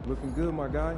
Looking good, my guy.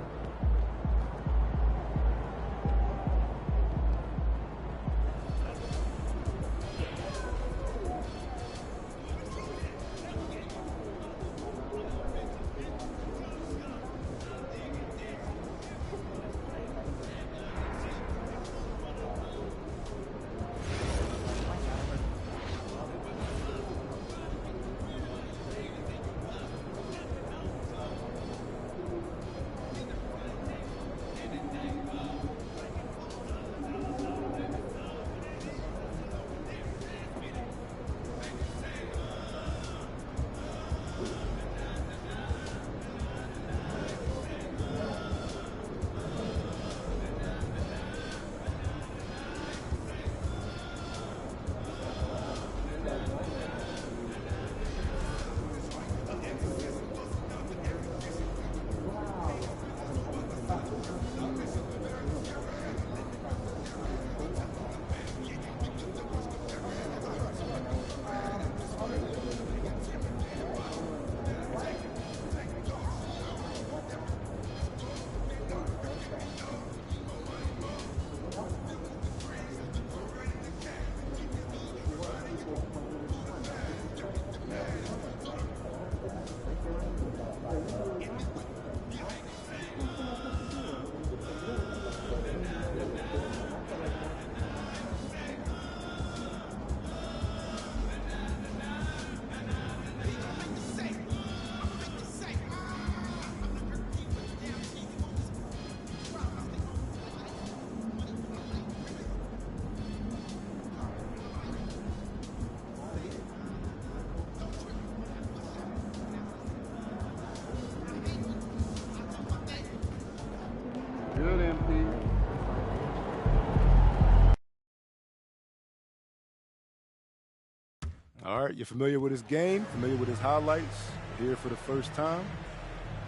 All right, you're familiar with his game, familiar with his highlights. Here for the first time,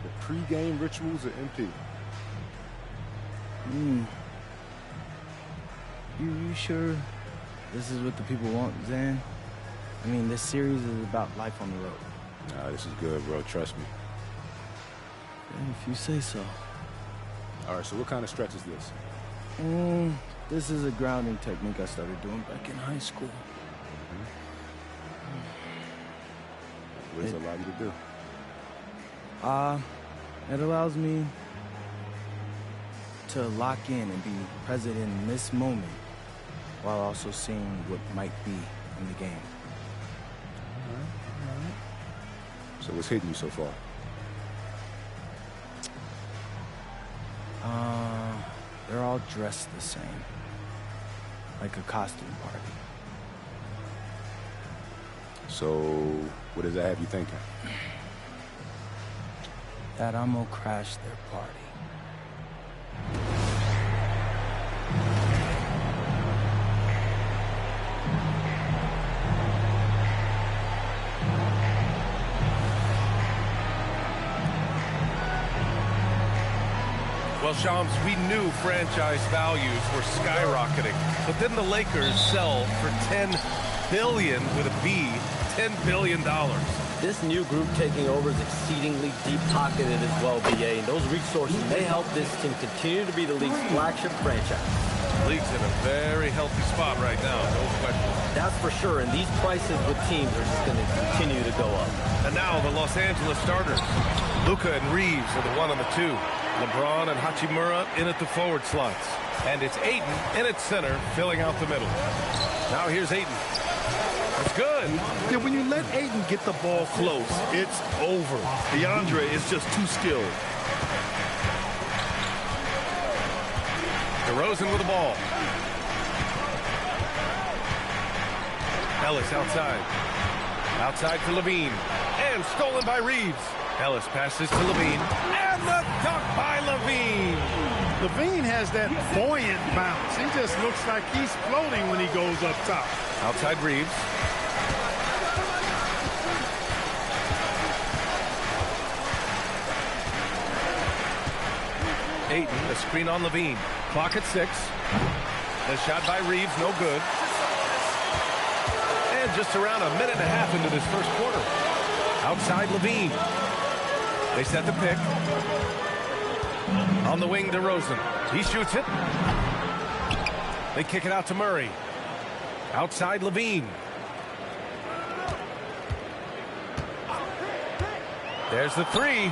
the pre-game rituals of MP. You sure this is what the people want, Zan? I mean, this series is about life on the road. Nah, this is good, bro. Trust me. If you say so. All right, so what kind of stretch is this? This is a grounding technique I started doing back in high school. What does it allow you to do? It allows me to lock in and be present in this moment while also seeing what might be in the game. All right. So what's hitting you so far? They're all dressed the same, like a costume party. So what does that have you thinking? That I'm gonna crash their party. Well, Shams, we knew franchise values were skyrocketing, but then the Lakers sell for $10 billion with a B, $10 billion. This new group taking over is exceedingly deep-pocketed as well, BA, and those resources may help this team continue to be the league's flagship franchise. The league's in a very healthy spot right now, no question. That's for sure, and these prices with teams are just going to continue to go up. And now the Los Angeles starters. Luka and Reeves are the 1 and the 2. LeBron and Hachimura in at the forward slots. And it's Ayton in at center, filling out the middle. Now here's Ayton. It's good. Yeah, when you let Ayton get the ball close, it's over. DeAndre is just too skilled. DeRozan with the ball. Ellis outside. Outside to Levine. And stolen by Reeves. Ellis passes to Levine. And the dunk by Levine. Levine has that buoyant bounce. He just looks like he's floating when he goes up top. Outside Reeves. Ayton, a screen on Levine. Clock at 6. The shot by Reeves, no good. And just around a minute and a half into this first quarter. Outside Levine. They set the pick. On the wing, DeRozan. He shoots it. They kick it out to Murray. Outside, Levine. There's the three.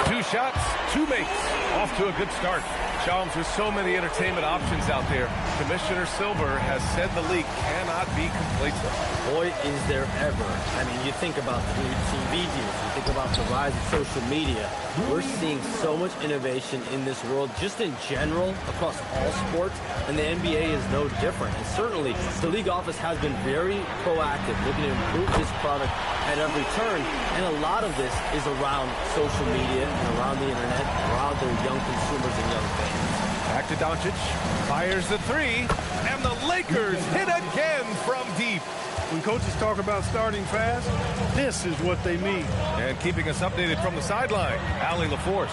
2 shots, 2 makes. Off to a good start. Shams, with so many entertainment options out there, Commissioner Silver has said the league cannot be complacent. Boy, is there ever. I mean, you think about the new TV deals, you think about the rise of social media. We're seeing so much innovation in this world, just in general, across all sports, and the NBA is no different. And certainly, the league office has been very proactive, looking to improve this product at every turn. And a lot of this is around social media and around the internet, around their young consumers and young fans. Back to Doncic, fires the 3, and the Lakers hit again from deep. When coaches talk about starting fast, this is what they mean. And keeping us updated from the sideline, Allie LaForce.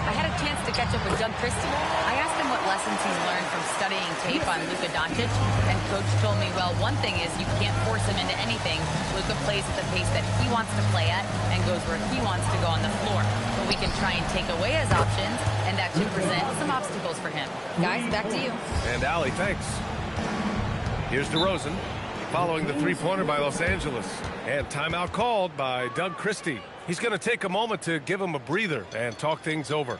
I had a chance to catch up with Doug Christie. I asked him what lessons he's learned from studying tape on Luka Doncic, and Coach told me, well, one thing is you can't force him into anything. Luka plays at the pace that he wants to play at and goes where he wants to go on the floor. But we can try and take away his options, and that should present some obstacles for him. Guys, back to you. And Allie, thanks. Here's DeRozan, following the three-pointer by Los Angeles. And timeout called by Doug Christie. He's going to take a moment to give him a breather and talk things over.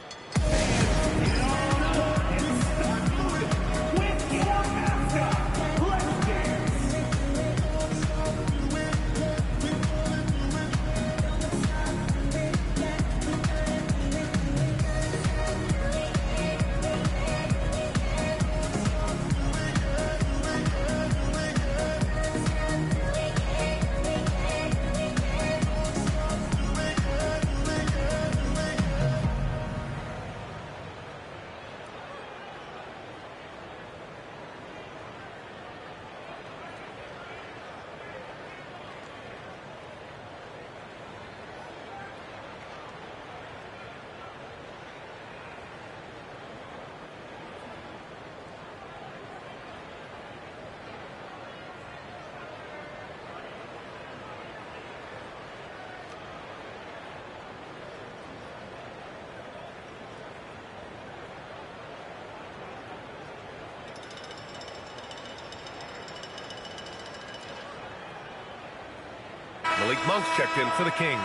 Malik Monk's checked in for the Kings.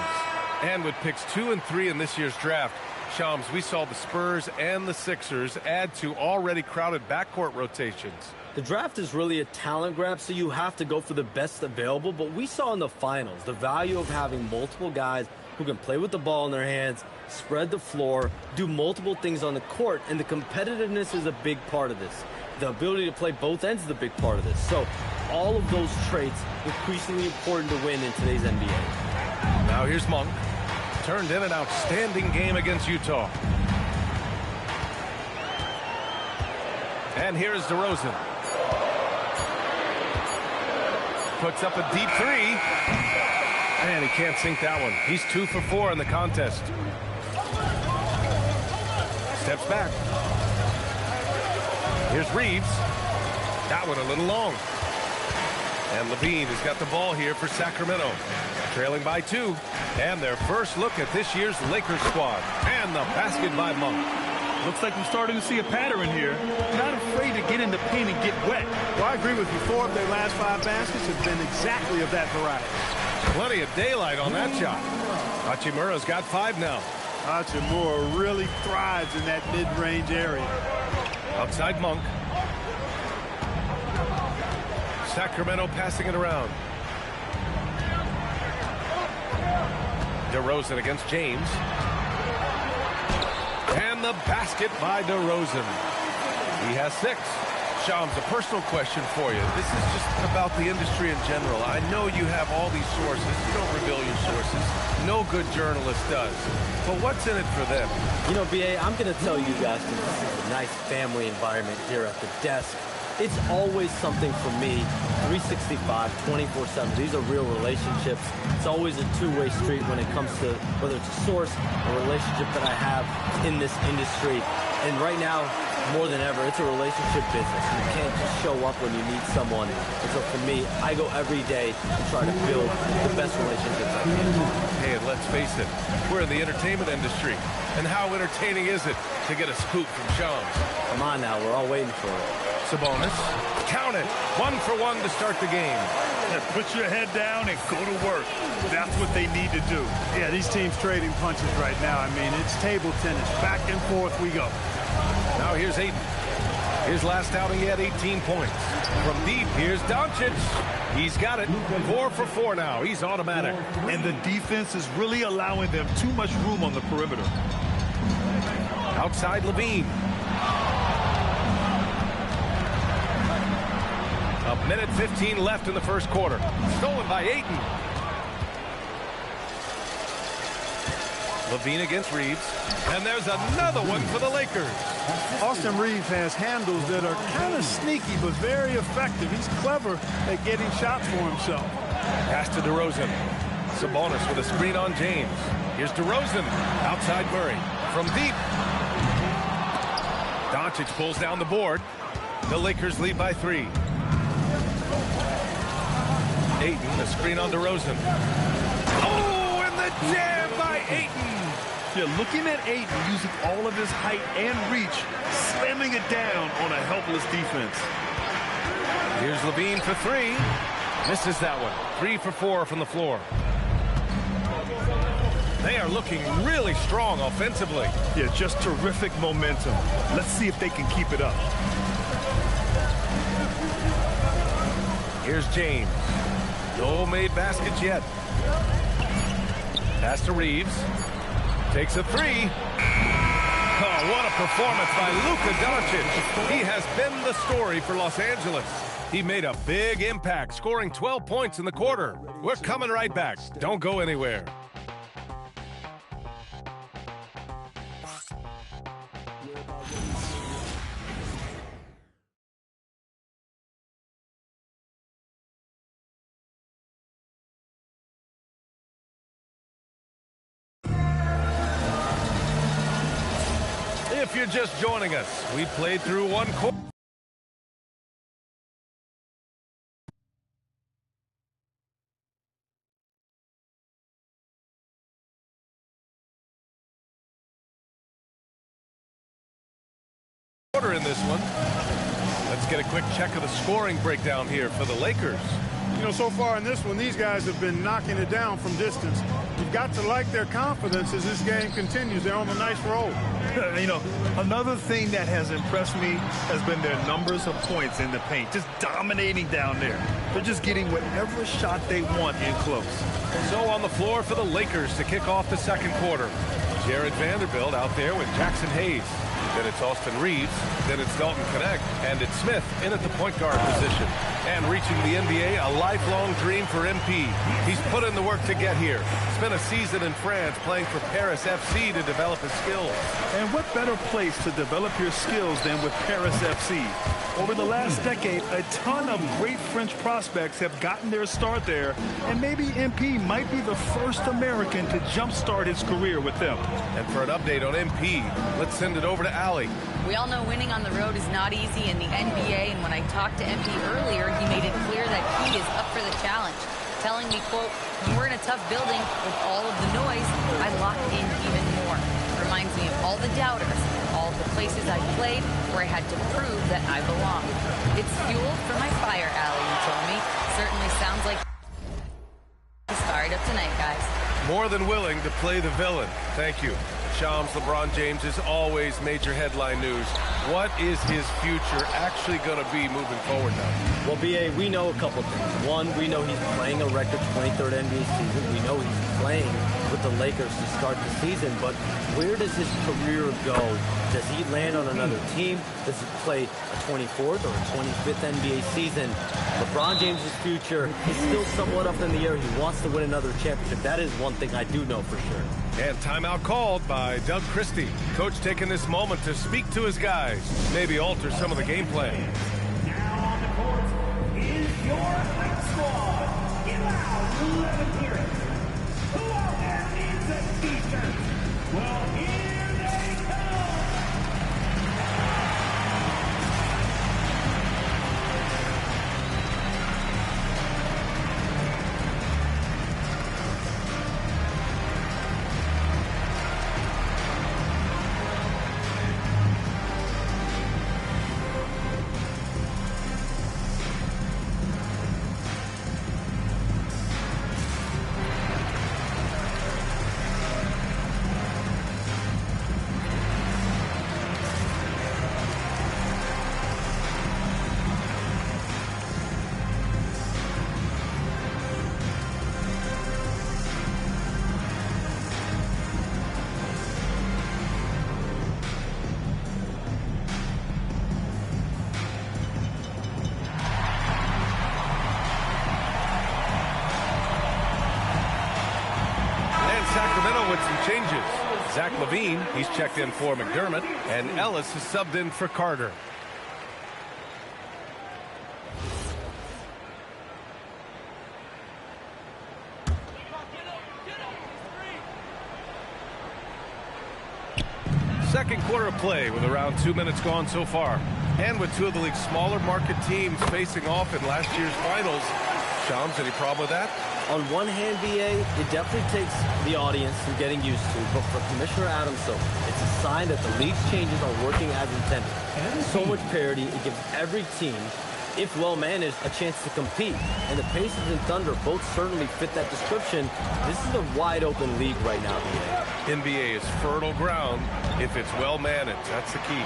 And with picks 2 and 3 in this year's draft, Shams, we saw the Spurs and the Sixers add to already crowded backcourt rotations. The draft is really a talent grab, so you have to go for the best available. But we saw in the finals the value of having multiple guys who can play with the ball in their hands, spread the floor, do multiple things on the court, and the competitiveness is a big part of this. The ability to play both ends is a big part of this. So all of those traits increasingly important to win in today's NBA. Now here's Monk. Turned in an outstanding game against Utah. And here's DeRozan. Puts up a deep 3. And he can't sink that one. He's 2 for 4 in the contest. Steps back. Here's Reeves. That one a little long. And Levine has got the ball here for Sacramento. Trailing by 2. And their first look at this year's Lakers squad. And the basket by Monk. Looks like we're starting to see a pattern here. Not afraid to get in the paint and get wet. Well, I agree with you. 4 of their last 5 baskets have been exactly of that variety. Plenty of daylight on that shot. Hachimura's got 5 now. Hachimura really thrives in that mid-range area. Outside Monk. Sacramento passing it around. DeRozan against James. And the basket by DeRozan. He has 6. Shams, a personal question for you. This is just about the industry in general. I know you have all these sources. You don't reveal your sources. No good journalist does. But what's in it for them? You know, B.A., I'm going to tell you guys that this is a nice family environment here at the desk. It's always something for me, 365, 24/7. These are real relationships. It's always a two-way street when it comes to whether it's a source, a relationship that I have in this industry. And right now, more than ever, it's a relationship business. You can't just show up when you need someone. And so for me, I go every day to try to build the best relationships I can. Hey, and let's face it, we're in the entertainment industry. And how entertaining is it to get a scoop from Shams? Come on now, we're all waiting for it. Sabonis, count it. 1 for 1 to start the game. Put your head down and go to work. That's what they need to do. Yeah, these teams trading punches right now. I mean, it's table tennis. Back and forth we go. Now here's Ayton. His last outing, he had 18 points. From deep, here's Doncic. He's got it. 4 for 4 now. He's automatic. And the defense is really allowing them too much room on the perimeter. Outside Levine. A minute 15 left in the first quarter. Stolen by Ayton. Levine against Reeves. And there's another one for the Lakers. Austin Reeves has handles that are kind of sneaky but very effective. He's clever at getting shots for himself. Pass to DeRozan. Sabonis with a screen on James. Here's DeRozan. Outside Murray. From deep. Doncic pulls down the board. The Lakers lead by 3. Ayton, the screen on DeRozan. Oh, and the jam by Ayton. You're looking at Ayton using all of his height and reach, slamming it down on a helpless defense. Here's Levine for 3. Misses that one. 3 for 4 from the floor. They are looking really strong offensively. Yeah, just terrific momentum. Let's see if they can keep it up. Here's James. No made baskets yet. Pass to Reeves. Takes a 3. Oh, what a performance by Luka Doncic. He has been the story for Los Angeles. He made a big impact, scoring 12 points in the quarter. We're coming right back. Don't go anywhere. If you're just joining us, we played through one quarter. In this one. Let's get a quick check of the scoring breakdown here for the Lakers. You know, so far in this one, these guys have been knocking it down from distance. You've got to like their confidence as this game continues. They're on a nice roll. You know, another thing that has impressed me has been their numbers of points in the paint, just dominating down there. They're just getting whatever shot they want in close. So on the floor for the Lakers to kick off the second quarter. Jared Vanderbilt out there with Jackson Hayes. Then it's Austin Reeves. Then it's Dalton Connect. And it's Smith in at the point guard position. And reaching the NBA, a lifelong dream for MP. He's put in the work to get here. Spent a season in France playing for Paris FC to develop his skills. And what better place to develop your skills than with Paris FC? Over the last decade, a ton of great French prospects have gotten their start there, and maybe MP might be the first American to jumpstart his career with them. And for an update on MP, let's send it over to Allie. We all know winning on the road is not easy in the NBA, and when I talked to MP earlier, he made it clear that he is up for the challenge, telling me, quote, when we're in a tough building with all of the noise, I lock in even more. Reminds me of all the doubters, all the places I played where I had to prove that I belong. It's fuel for my fire, Allie, he told me. Certainly sounds like he's fired up tonight, guys. More than willing to play the villain. Thank you. Shams, LeBron James is always major headline news. What is his future actually going to be moving forward now? Well, B.A., we know a couple things. One, we know he's playing a record 23rd NBA season. We know he's playing with the Lakers to start the season, but where does his career go? Does he land on another team? Does he play a 24th or a 25th NBA season? LeBron James' future is still somewhat up in the air. He wants to win another championship. That is one thing I do know for sure. And timeout called by Doug Christie. Coach taking this moment to speak to his guys, maybe alter some of the game plan. Now on the court is your hype squad. Give out, let them hear it. Who out there needs a t-shirt? Well, here they come. Levine, he's checked in for McDermott, and Ellis is subbed in for Carter. Second quarter of play with around 2 minutes gone so far. And with two of the league's smaller market teams facing off in last year's finals. Shams, any problem with that? On one hand, BA, it definitely takes the audience some getting used to. But for Commissioner Adams, it's a sign that the league's changes are working as intended. So much parity, it gives every team, if well managed, a chance to compete. And the Pacers and Thunder both certainly fit that description. This is a wide open league right now, BA. NBA is fertile ground if it's well managed. That's the key.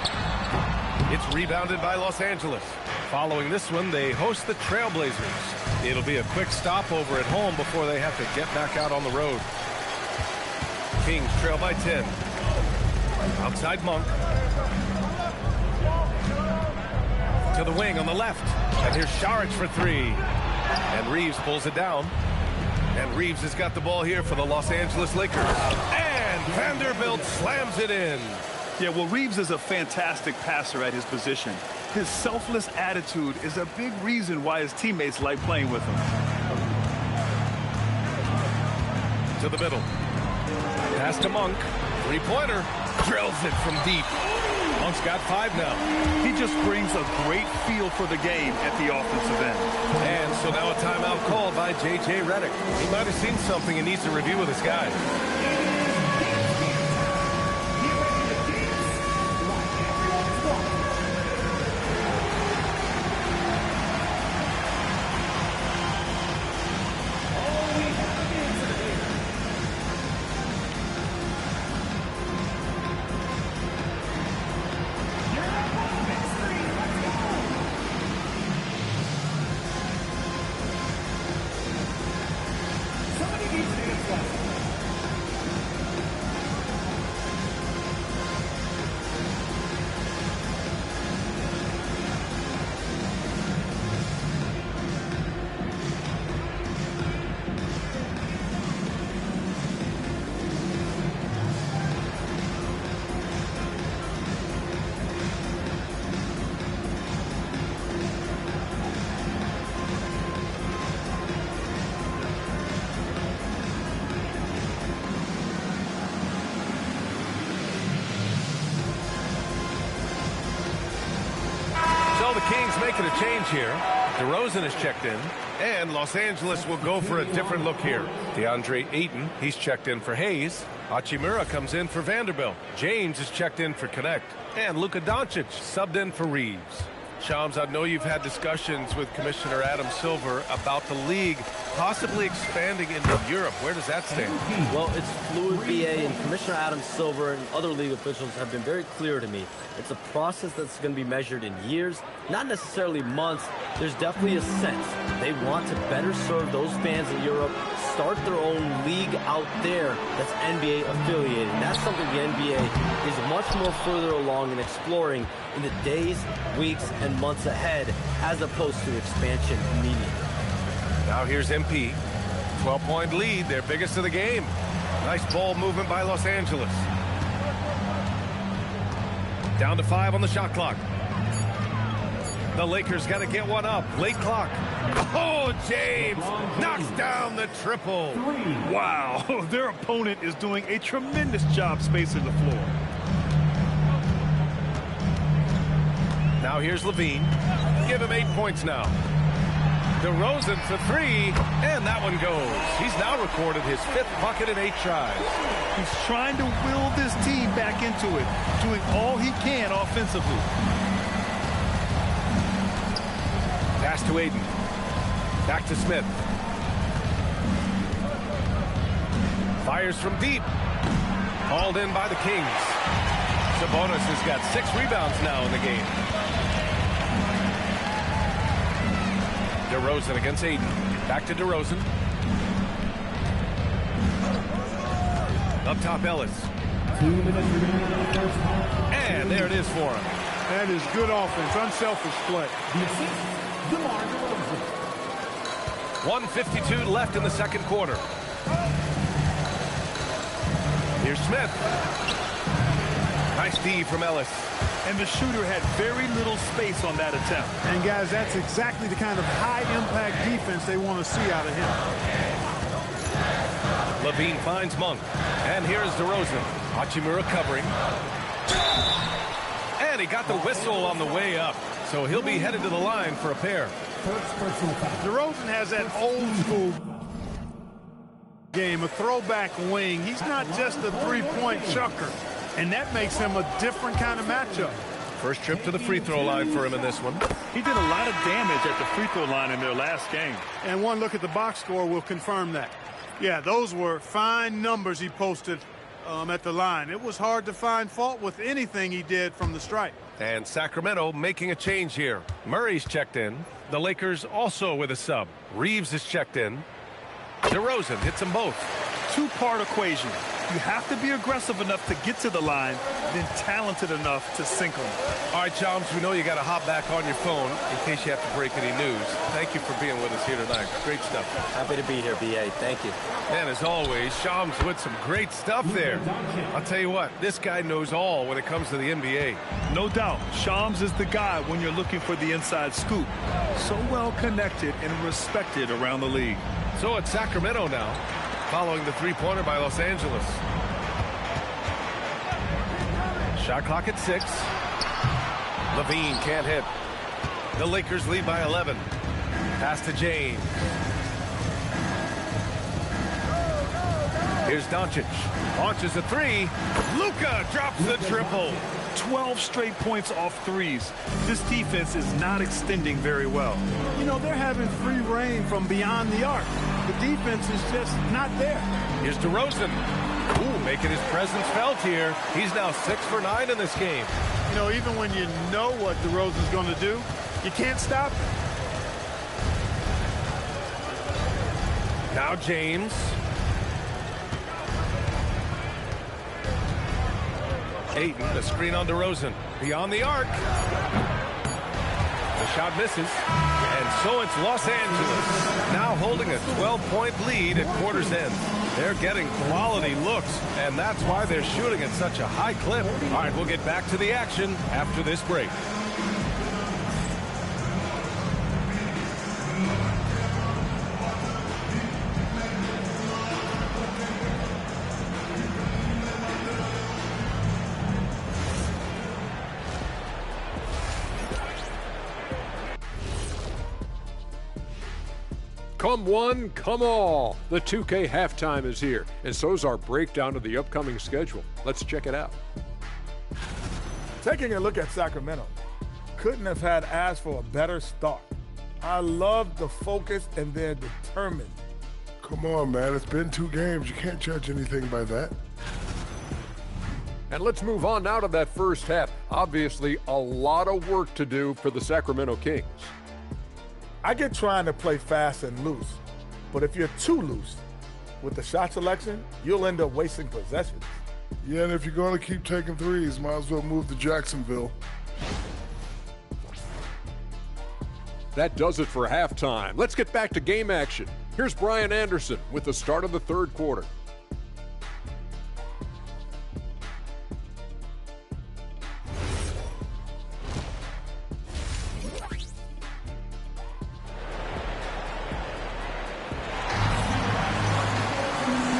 It's rebounded by Los Angeles. Following this one, they host the Trailblazers. It'll be a quick stopover at home before they have to get back out on the road. Kings trail by 10. Outside Monk. To the wing on the left. And here's Saric for three. And Reeves pulls it down. And Reeves has got the ball here for the Los Angeles Lakers. And Vanderbilt slams it in. Yeah, well, Reeves is a fantastic passer at his position. His selfless attitude is a big reason why his teammates like playing with him. To the middle. Pass to Monk. Three-pointer. Drills it from deep. Monk's got 5 now. He just brings a great feel for the game at the offensive end. And so now a timeout called by J.J. Redick. He might have seen something and needs to review with his guys. The Kings making a change here. DeRozan is checked in, and Los Angeles will go for a different look here. DeAndre Ayton, he's checked in for Hayes. Hachimura comes in for Vanderbilt. James is checked in for Connect, and Luka Doncic subbed in for Reeves. Shams, I know you've had discussions with Commissioner Adam Silver about the league possibly expanding into Europe. Where does that stand? Well, it's fluid, BA, and Commissioner Adam Silver and other league officials have been very clear to me. It's a process that's going to be measured in years, not necessarily months. There's definitely a sense they want to better serve those fans in Europe, start their own league out there that's NBA affiliated. And that's something the NBA is much more further along in exploring in the days, weeks, and months ahead, as opposed to expansion immediately. Now here's MP. 12-point lead, their biggest of the game. Nice ball movement by Los Angeles. Down to 5 on the shot clock. The Lakers got to get one up. Late clock. Oh, James knocks down the triple. Wow, their opponent is doing a tremendous job spacing the floor. Now here's Levine. Give him 8 points now. DeRozan for 3, and that one goes. He's now recorded his 5th bucket in 8 tries. He's trying to will this team back into it, doing all he can offensively. Pass to Ayton. Back to Smith. Fires from deep. Hauled in by the Kings. Sabonis has got 6 rebounds now in the game. DeRozan against Ayton. Back to DeRozan. Up top, Ellis. And there it is for him. That is good offense, unselfish play. 1:52 left in the second quarter. Here's Smith. Nice D from Ellis. And the shooter had very little space on that attempt. And, guys, that's exactly the kind of high-impact defense they want to see out of him. Levine finds Monk. And here's DeRozan. Hachimura covering. And he got the whistle on the way up. So he'll be headed to the line for a pair. DeRozan has that old-school game, a throwback wing. He's not just a three-point chucker, and that makes him a different kind of matchup. First trip to the free throw line for him in this one. He did a lot of damage at the free throw line in their last game. And one look at the box score will confirm that. Yeah, those were fine numbers he posted at the line. It was hard to find fault with anything he did from the stripe. And Sacramento making a change here. Murray's checked in. The Lakers also with a sub. Reeves is checked in. DeRozan hits them both. Two-part equation. You have to be aggressive enough to get to the line, then talented enough to sink them. All right, Chums, we know you got to hop back on your phone in case you have to break any news. Thank you for being with us here tonight. Great stuff. Happy to be here, B.A. Thank you. And as always, Shams with some great stuff there. I'll tell you what, this guy knows all when it comes to the NBA. No doubt, Shams is the guy when you're looking for the inside scoop. So well connected and respected around the league. So it's Sacramento now, following the three-pointer by Los Angeles. Shot clock at 6. Levine can't hit. The Lakers lead by 11. Pass to James. Here's Doncic. Launches a three. Luka drops the triple. 12 straight points off threes. This defense is not extending very well. You know, they're having free reign from beyond the arc. The defense is just not there. Here's DeRozan. Ooh, making his presence felt here. He's now 6 for 9 in this game. You know, even when you know what DeRozan's going to do, you can't stop him. Now James. Ayton, the screen on DeRozan. Beyond the arc. The shot misses. And so it's Los Angeles now holding a 12-point lead at quarter's end. They're getting quality looks, and that's why they're shooting at such a high clip. All right, we'll get back to the action after this break. Come one, come all. The 2K halftime is here, and so's our breakdown of the upcoming schedule. Let's check it out. Taking a look at Sacramento, couldn't have had asked for a better start. I love the focus, and they're determined. Come on, man. It's been 2 games. You can't judge anything by that. And let's move on now to that first half. Obviously, a lot of work to do for the Sacramento Kings. I get trying to play fast and loose, but if you're too loose with the shot selection, you'll end up wasting possessions. Yeah, and if you're going to keep taking threes, might as well move to Jacksonville. That does it for halftime. Let's get back to game action. Here's Brian Anderson with the start of the third quarter.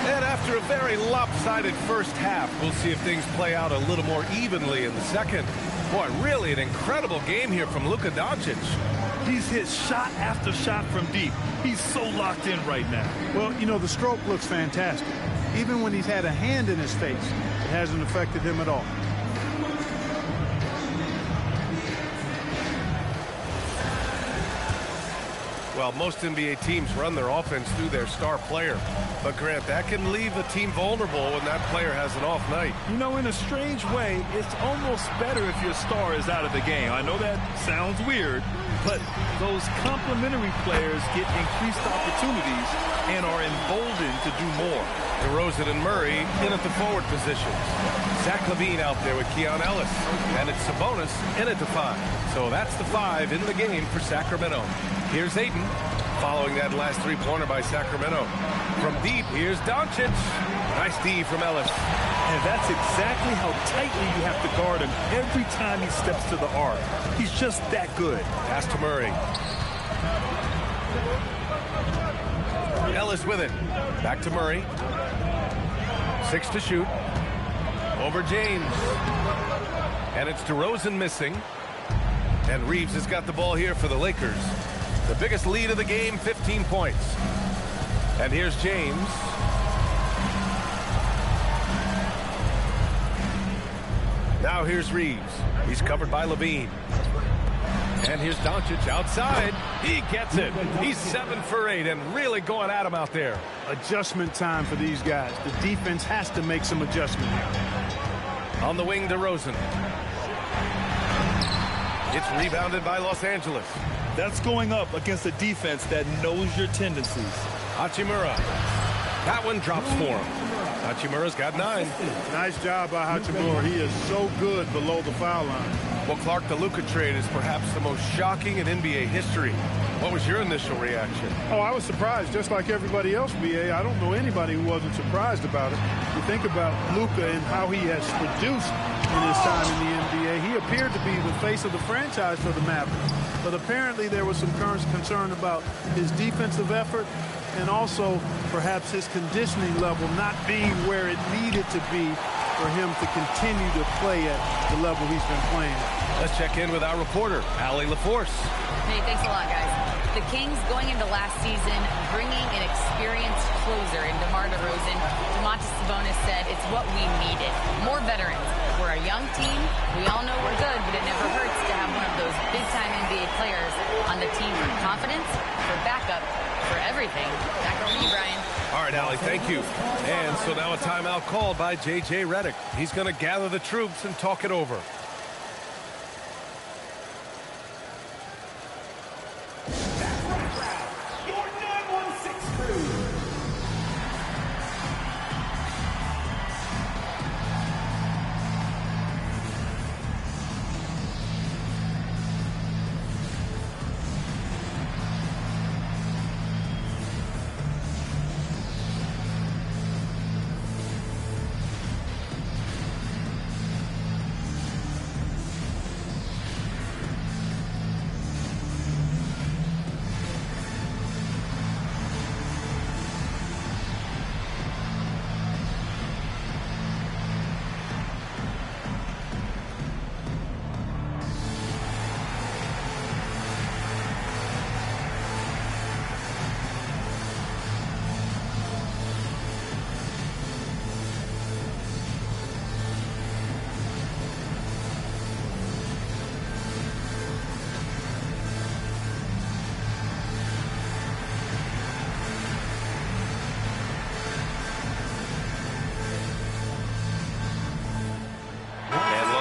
After a very lopsided first half, we'll see if things play out a little more evenly in the second. Boy, really an incredible game here from Luka Doncic. He's hit shot after shot from deep. He's so locked in right now. Well, you know, the stroke looks fantastic. Even when he's had a hand in his face, it hasn't affected him at all. Well, most NBA teams run their offense through their star player. But, Grant, that can leave a team vulnerable when that player has an off night. You know, in a strange way, it's almost better if your star is out of the game. I know that sounds weird, but those complementary players get increased opportunities and are emboldened to do more. DeRozan and Murray in at the forward positions. Zach LaVine out there with Keon Ellis. And it's Sabonis in at the 5. So that's the 5 in the game for Sacramento. Here's Ayton following that last three-pointer by Sacramento. From deep, here's Doncic. Nice D from Ellis. And that's exactly how tightly you have to guard him every time he steps to the arc. He's just that good. Pass to Murray. Ellis with it. Back to Murray. 6 to shoot. Over James. And it's DeRozan missing. And Reeves has got the ball here for the Lakers. The biggest lead of the game, 15 points. And here's James. Now here's Reeves. He's covered by Levine. And here's Doncic outside. He gets it. He's 7 for 8 and really going at him out there. Adjustment time for these guys. The defense has to make some adjustment here. On the wing, DeRozan. It's rebounded by Los Angeles. That's going up against a defense that knows your tendencies. Hachimura. That one drops for him. Hachimura's got 9. Nice job by Hachimura. He is so good below the foul line. Well, Clark, the Luka trade is perhaps the most shocking in NBA history. What was your initial reaction? Oh, I was surprised, just like everybody else, BA. I don't know anybody who wasn't surprised about it. You think about Luka and how he has produced in his time in the NBA. He appeared to be the face of the franchise for the Mavericks. But apparently there was some concern about his defensive effort and also perhaps his conditioning level not being where it needed to be for him to continue to play at the level he's been playing. Let's check in with our reporter, Allie LaForce. Hey, thanks a lot, guys. The Kings going into last season bringing an experienced closer in DeMar DeRozan. Domantas Sabonis said it's what we needed. More veterans. We're a young team. We all know we're good, but it never hurts to have one of those big-time NBA players on the team for confidence, for backup, for everything. Back over to you, Brian. All right, Allie, thank you. And so now a timeout called by J.J. Redick. He's going to gather the troops and talk it over. Your 916 crew.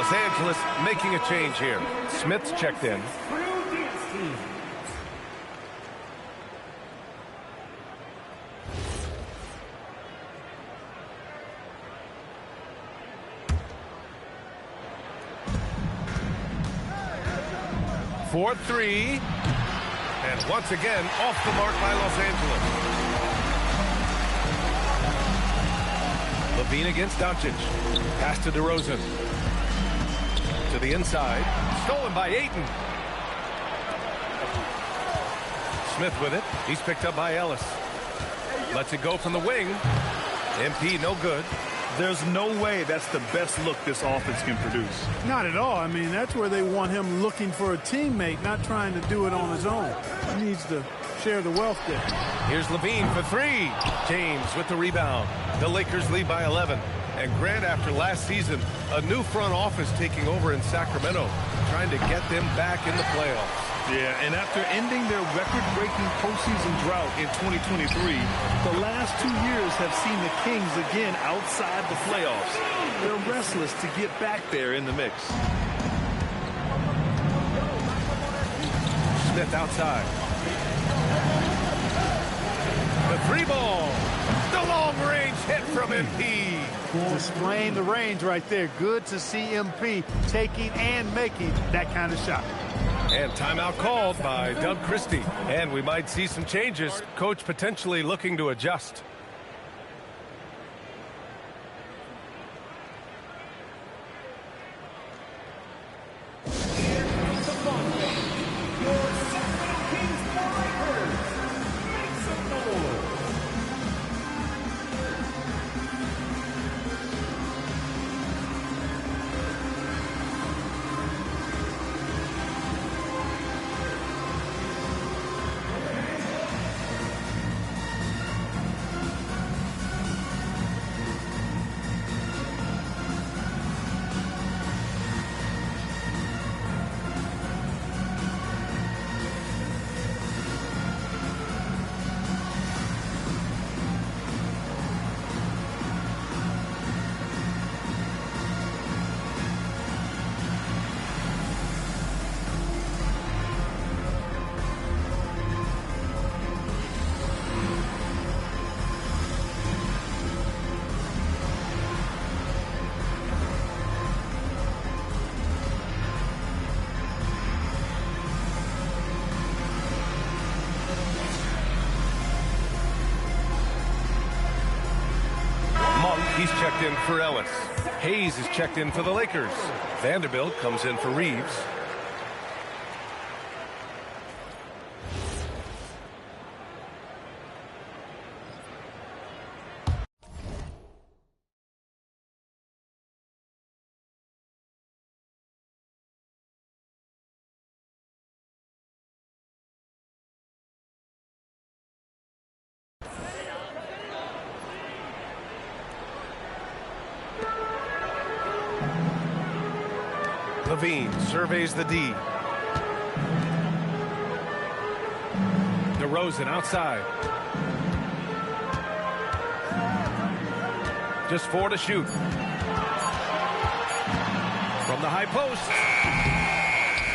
Los Angeles making a change here. Smith's checked in. For 3. And once again, off the mark by Los Angeles. Levine against Doncic. Pass to DeRozan. To the inside. Stolen by Ayton. Smith with it. He's picked up by Ellis. Lets it go from the wing. MP no good. There's no way that's the best look this offense can produce. Not at all. I mean, that's where they want him looking for a teammate, not trying to do it on his own. He needs to share the wealth there. Here's Levine for 3. James with the rebound. The Lakers lead by 11. And Grant, after last season, a new front office taking over in Sacramento, trying to get them back in the playoffs. Yeah, and after ending their record-breaking postseason drought in 2023, the last 2 years have seen the Kings again outside the playoffs. They're restless to get back there in the mix. Smith outside. The 3-ball. The long-range hit from MP. Displaying the range right there. Good to see MP taking and making that kind of shot. And timeout called by Doug Christie. And we might see some changes. Coach potentially looking to adjust. Your Sacramento Kings Warriors, make some noise. He's checked in for Ellis. Hayes is checked in for the Lakers. Vanderbilt comes in for Reeves. Levine surveys the D. DeRozan outside. Just 4 to shoot. From the high post.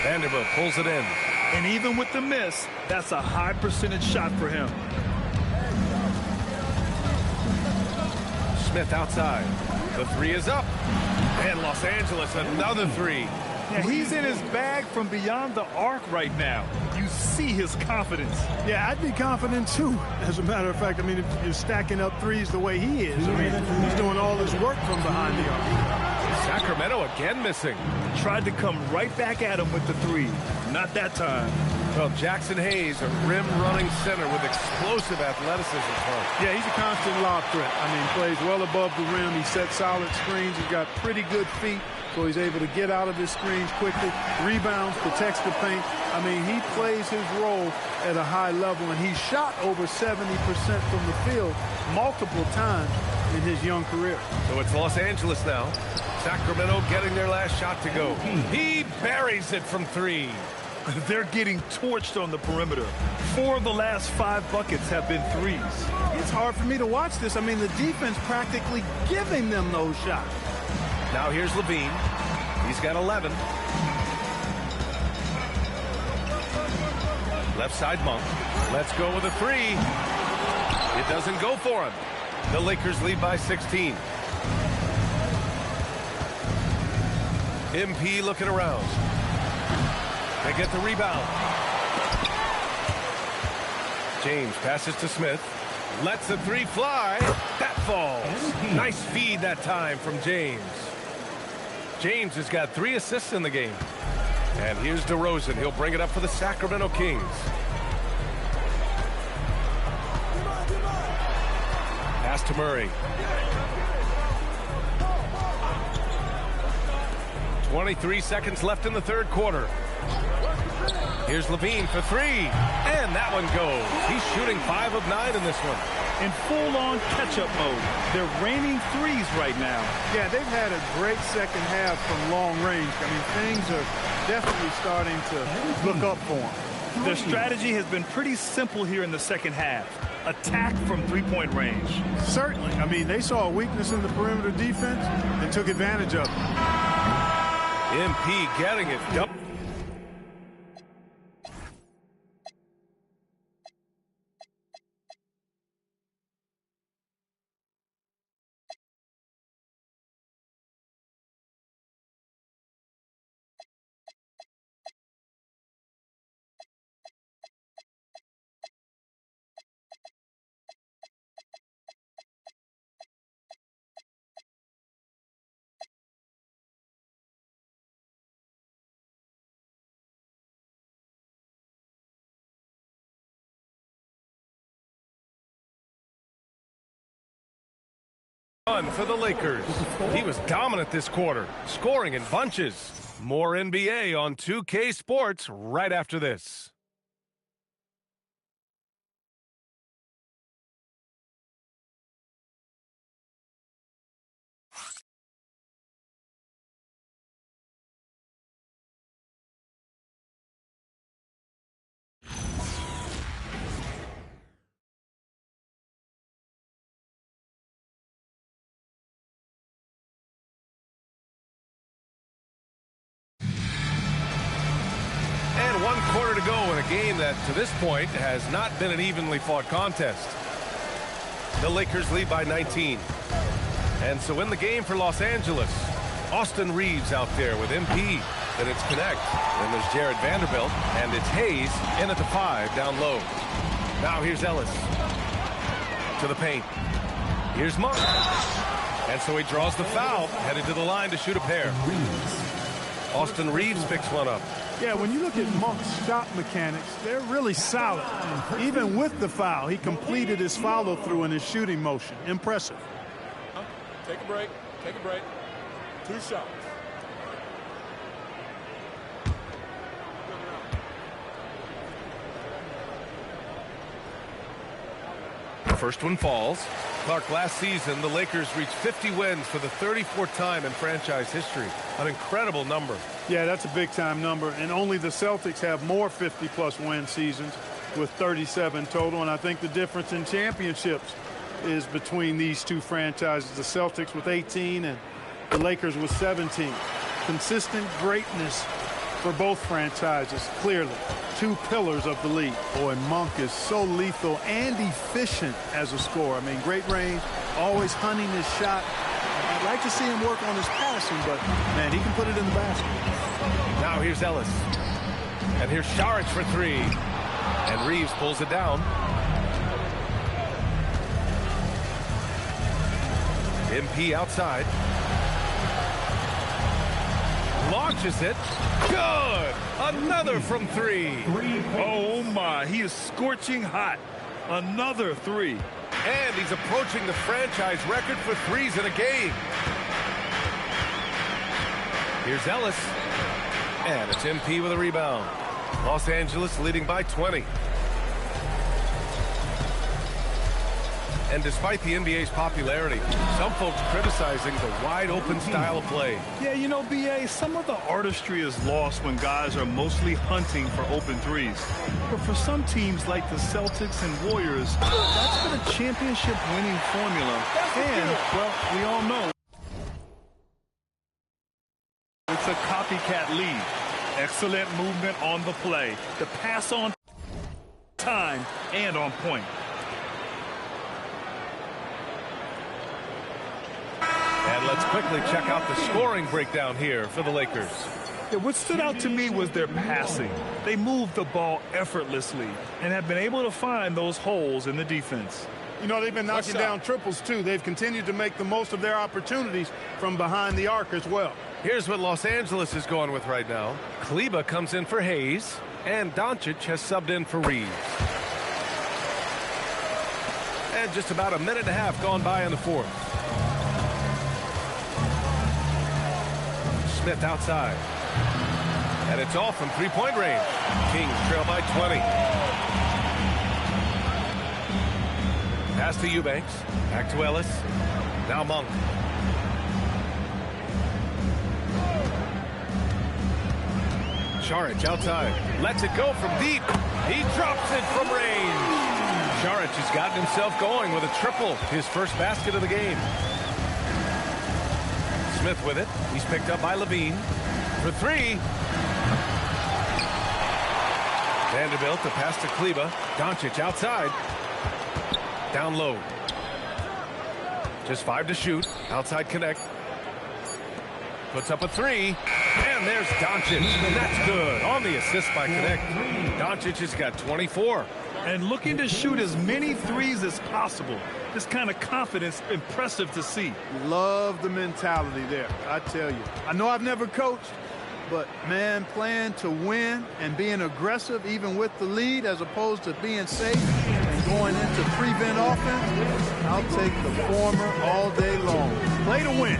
Vanderbilt pulls it in. And even with the miss, that's a high percentage shot for him. Smith outside. The 3 is up. And Los Angeles, another 3. Yeah, he's in his bag from beyond the arc right now. You see his confidence. Yeah, I'd be confident too. As a matter of fact, I mean, if you're stacking up threes the way he is, I mean, he's doing all his work from behind the arc. Sacramento again missing. Tried to come right back at him with the 3. Not that time. Well, Jackson Hayes, a rim-running center with explosive athleticism. Yeah, he's a constant lob threat. I mean, plays well above the rim. He sets solid screens. He's got pretty good feet, so he's able to get out of his screens quickly, rebounds, protects the paint. I mean, he plays his role at a high level, and he shot over 70% from the field multiple times in his young career. So it's Los Angeles now. Sacramento getting their last shot to go. He buries it from 3. They're getting torched on the perimeter. 4 of the last 5 buckets have been 3s. It's hard for me to watch this. I mean, the defense practically giving them those shots. Now here's Levine. He's got 11. Left side Monk. Let's go with a 3. It doesn't go for him. The Lakers lead by 16. MP looking around. They get the rebound. James passes to Smith. Lets the 3 fly. That falls. Nice feed that time from James. James has got 3 assists in the game. And here's DeRozan. He'll bring it up for the Sacramento Kings. Pass to Murray. 23 seconds left in the third quarter. Here's Levine for 3. And that one goes. He's shooting 5 of 9 in this one. In full-on catch-up mode. They're raining 3s right now. Yeah, they've had a great second half from long range. I mean, things are definitely starting to look up for them. Their strategy has been pretty simple here in the second half. Attack from 3-point range. Certainly. I mean, they saw a weakness in the perimeter defense and took advantage of it. MP getting it. For the Lakers. He was dominant this quarter, scoring in bunches. More NBA on 2K Sports right after this. And 1 quarter to go in a game that, to this point, has not been an evenly fought contest. The Lakers lead by 19. And so in the game for Los Angeles, Austin Reeves out there with MP. Then it's Connect. Then there's Jared Vanderbilt. And it's Hayes in at the 5 down low. Now here's Ellis to the paint. Here's Monk. And so he draws the foul, headed to the line to shoot a pair. Austin Reeves picks one up. Yeah, when you look at Monk's shot mechanics, they're really solid. Even with the foul, he completed his follow-through in his shooting motion. Impressive. Take a break. Take a break. 2 shots. The first one falls. Clark, last season, the Lakers reached 50 wins for the 34th time in franchise history. An incredible number. Yeah, that's a big-time number, and only the Celtics have more 50-plus win seasons with 37 total, and I think the difference in championships is between these two franchises, the Celtics with 18 and the Lakers with 17. Consistent greatness for both franchises, clearly. 2 pillars of the league. Boy, Monk is so lethal and efficient as a scorer. I mean, great range, always hunting his shot. I'd like to see him work on his passing, but, man, he can put it in the basket. Now here's Ellis. And here's Saric for 3. And Reeves pulls it down. MP outside. Launches it. Good! Another from 3. Oh, my. He is scorching hot. Another 3. And he's approaching the franchise record for 3s in a game. Here's Ellis. And it's MP with a rebound. Los Angeles leading by 20. And despite the NBA's popularity, some folks criticizing the wide-open style of play. Yeah, you know, B.A., some of the artistry is lost when guys are mostly hunting for open threes. But for some teams like the Celtics and Warriors, that's been a championship-winning formula. And, well, we all know it's a copycat lead. Excellent movement on the play. The pass on time and on point. And let's quickly check out the scoring breakdown here for the Lakers. Yeah, what stood out to me was their passing. They moved the ball effortlessly and have been able to find those holes in the defense. You know, they've been knocking down triples, too. They've continued to make the most of their opportunities from behind the arc as well. Here's what Los Angeles is going with right now. Kleba comes in for Hayes, and Doncic has subbed in for Reeves. And just about a minute and a half gone by in the 4th. Smith outside. And it's off from 3-point range. Kings trail by 20. Pass to Eubanks. Back to Ellis. Now Monk. Saric outside. Lets it go from deep. He drops it from range. Saric has gotten himself going with a triple. His first basket of the game. Smith with it. He's picked up by Levine. For 3. Vanderbilt, the pass to Kleba. Doncic outside. Down low. Just 5 to shoot. Outside connect. Puts up a 3. And there's Doncic. And that's good. On the assist by Connect. Doncic has got 24. And looking to shoot as many threes as possible. This kind of confidence, impressive to see. Love the mentality there, I tell you. I know I've never coached, but, man, playing to win and being aggressive even with the lead as opposed to being safe and going into prevent offense, I'll take the former all day long. Play to win.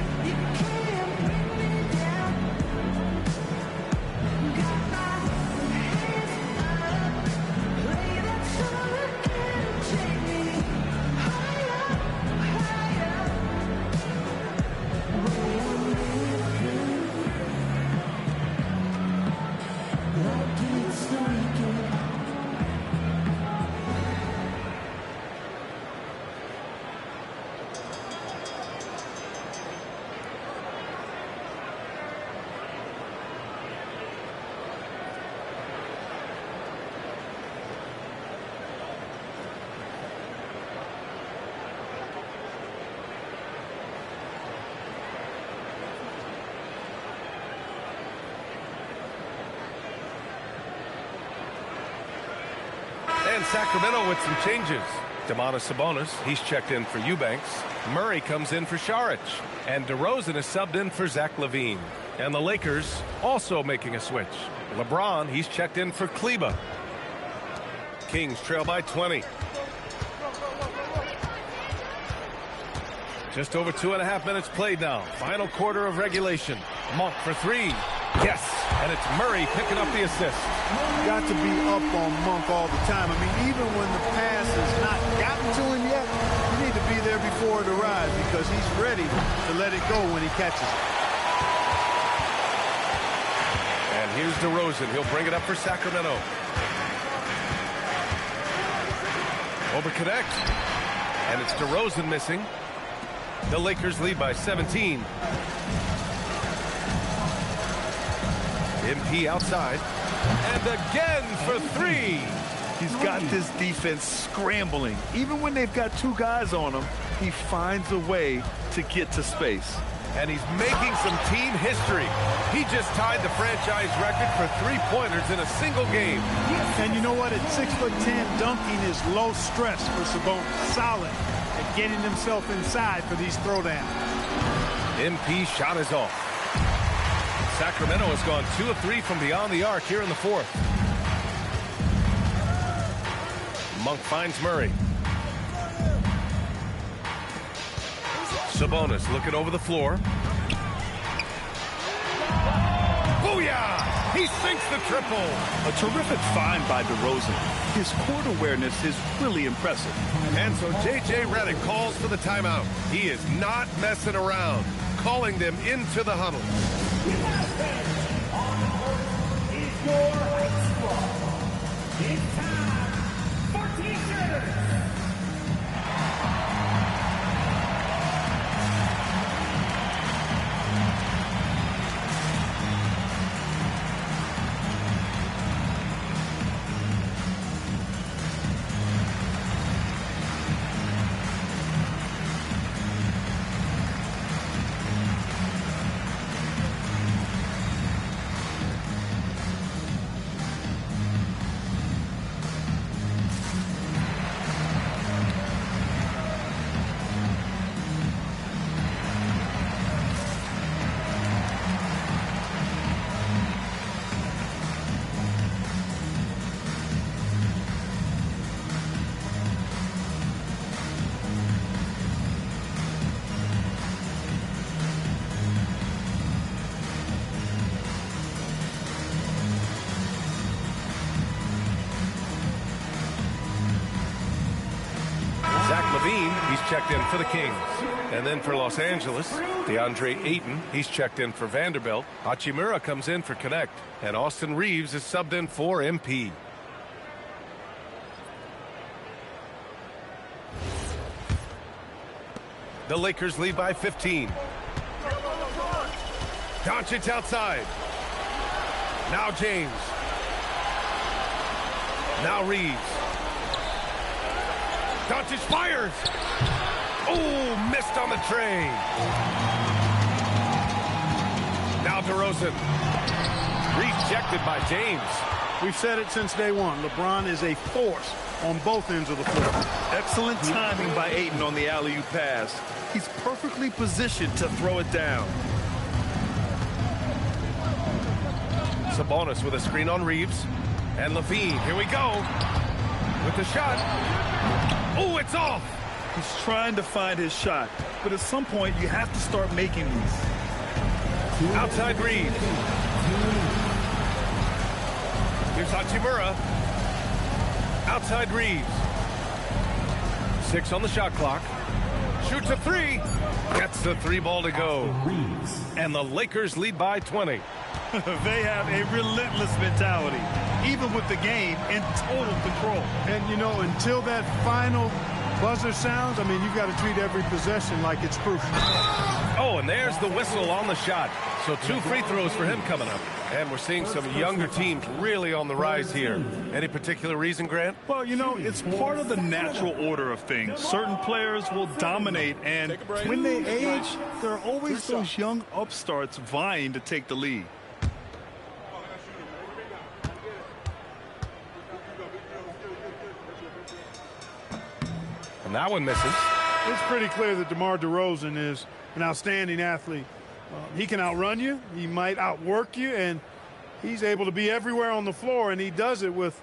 And Sacramento with some changes. Sabonis, he's checked in for Eubanks. Murray comes in for Šarić. And DeRozan is subbed in for Zach LaVine. And the Lakers also making a switch. LeBron, he's checked in for Kleber. Kings trail by 20. Just over 2.5 minutes played now. Final quarter of regulation. Monk for three. Yes, and it's Murray picking up the assist. Got to be up on Monk all the time. I mean, even when the pass has not gotten to him yet, you need to be there before it arrives because he's ready to let it go when he catches it. And here's DeRozan. He'll bring it up for Sacramento. Over connect. And it's DeRozan missing. The Lakers lead by 17. MP outside. And again for three. He's got this defense scrambling. Even when they've got two guys on him, he finds a way to get to space. And he's making some team history. He just tied the franchise record for three-pointers in a single game. And you know what? At 6'10", dunking is low stress for Sabonis. Solid at getting himself inside for these throwdowns. MP shot is off. Sacramento has gone 2 of 3 from beyond the arc here in the fourth. Monk finds Murray. Sabonis looking over the floor. Booyah! He sinks the triple. A terrific find by DeRozan. His court awareness is really impressive. And so J.J. Redick calls for the timeout. He is not messing around, calling them into the huddle. On the court is your high squad. It's time for T-shirts. He's checked in for the Kings. And then for Los Angeles, DeAndre Ayton, he's checked in for Vanderbilt. Hachimura comes in for Connect. And Austin Reeves is subbed in for MP. The Lakers lead by 15. Doncic outside. Now James. Now Reeves. Doncic fires. Oh, missed on the tray. Now DeRozan. Rejected by James. We've said it since day one. LeBron is a force on both ends of the floor. Excellent timing by Ayton on the alley-oop pass. He's perfectly positioned to throw it down. Sabonis with a screen on Reeves. And LaVine, here we go. With the shot. Oh, it's off. He's trying to find his shot, but at some point you have to start making these. Outside Reeves. Here's Hachimura. Outside Reeves. 6 on the shot clock. Shoots a 3. Gets the 3 ball to go. And the Lakers lead by 20. They have a relentless mentality, even with the game in total control. And, you know, until that final buzzer sounds, I mean, you've got to treat every possession like it's crucial. Oh, and there's the whistle on the shot. So 2 free throws for him coming up. And we're seeing some younger teams really on the rise here. Any particular reason, Grant? Well, you know, it's part of the natural order of things. Certain players will dominate, and when they age, there are always those young upstarts vying to take the lead. And that one misses. It's pretty clear that DeMar DeRozan is an outstanding athlete. He can outrun you, he might outwork you, and he's able to be everywhere on the floor, and he does it with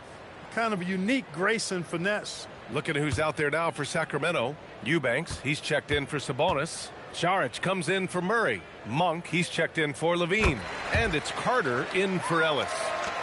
kind of a unique grace and finesse. Looking at who's out there now for Sacramento. Eubanks, he's checked in for Sabonis. Saric comes in for Murray. Monk, he's checked in for Levine. And it's Carter in for Ellis.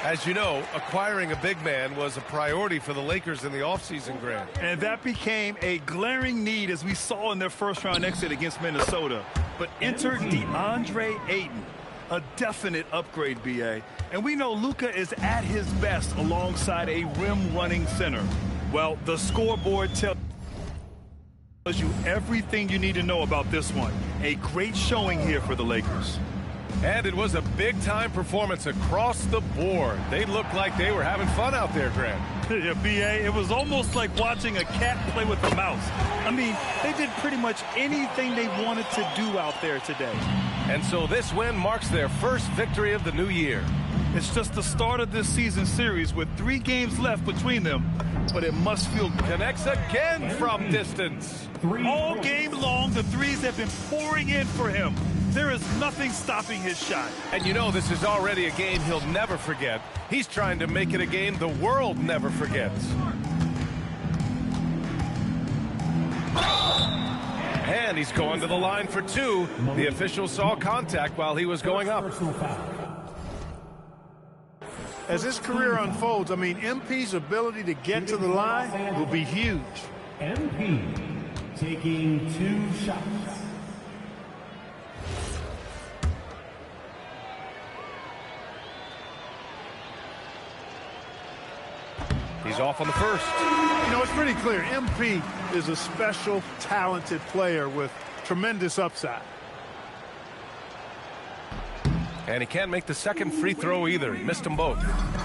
As you know, acquiring a big man was a priority for the Lakers in the offseason, Grant. And that became a glaring need, as we saw in their first-round exit against Minnesota. But enter DeAndre Ayton, a definite upgrade, B.A. And we know Luka is at his best alongside a rim-running center. Well, the scoreboard tells you everything you need to know about this one. A great showing here for the Lakers. And it was a big-time performance across the board. They looked like they were having fun out there, Grant. Yeah, B.A., it was almost like watching a cat play with a mouse. I mean, they did pretty much anything they wanted to do out there today. And so this win marks their first victory of the new year. It's just the start of this season series with 3 games left between them, but it must feel good. Connects again from distance. All game long, the threes have been pouring in for him. There is nothing stopping his shot. And you know this is already a game he'll never forget. He's trying to make it a game the world never forgets. And he's going to the line for 2. The official saw contact while he was going up. As his career unfolds, I mean, MP's ability to get to the line will be huge. MP taking 2 shots. He's off on the first. You know, it's pretty clear. MP is a special, talented player with tremendous upside. And he can't make the second free throw either. He missed them both.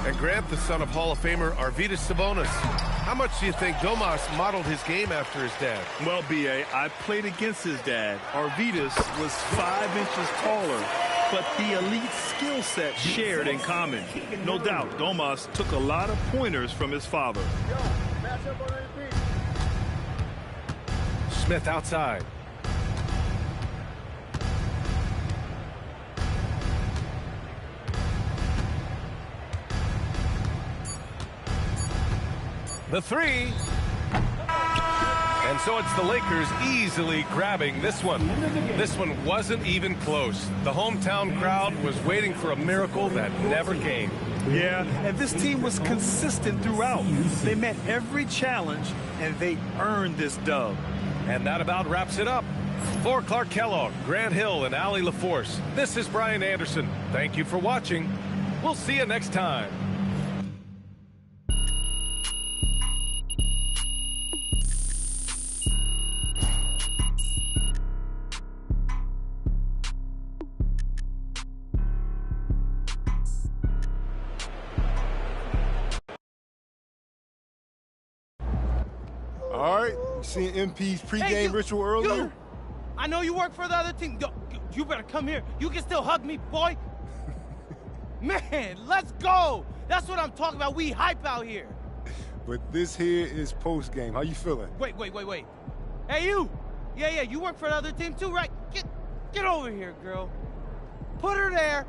And Grant, the son of Hall of Famer Arvydas Sabonis. How much do you think Domas modeled his game after his dad? Well, B.A., I played against his dad. Arvydas was 5 inches taller, but the elite skill set shared in common. No doubt, Domas took a lot of pointers from his father. Smith outside. The 3. And so it's the Lakers easily grabbing this one. This one wasn't even close. The hometown crowd was waiting for a miracle that never came. Yeah, and this team was consistent throughout. They met every challenge, and they earned this dub. And that about wraps it up. For Clark Kellogg, Grant Hill, and Allie LaForce, this is Brian Anderson. Thank you for watching. We'll see you next time. All right, you seen MP's pregame ritual earlier? I know you work for the other team. You better come here. You can still hug me, boy. Man, let's go. That's what I'm talking about. We hype out here. But this here is postgame. How you feeling? Wait. Hey, you. Yeah, you work for the other team too, right? Get over here, girl. Put her there.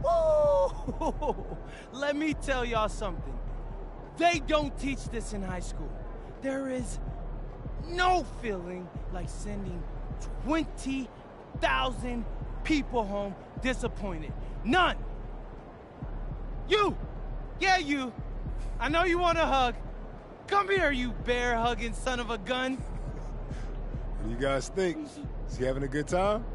Woo! Let me tell y'all something. They don't teach this in high school. There is no feeling like sending 20,000 people home disappointed. None. You! Yeah, you. I know you want a hug. Come here, you bear-hugging son of a gun. What do you guys think? Is he having a good time?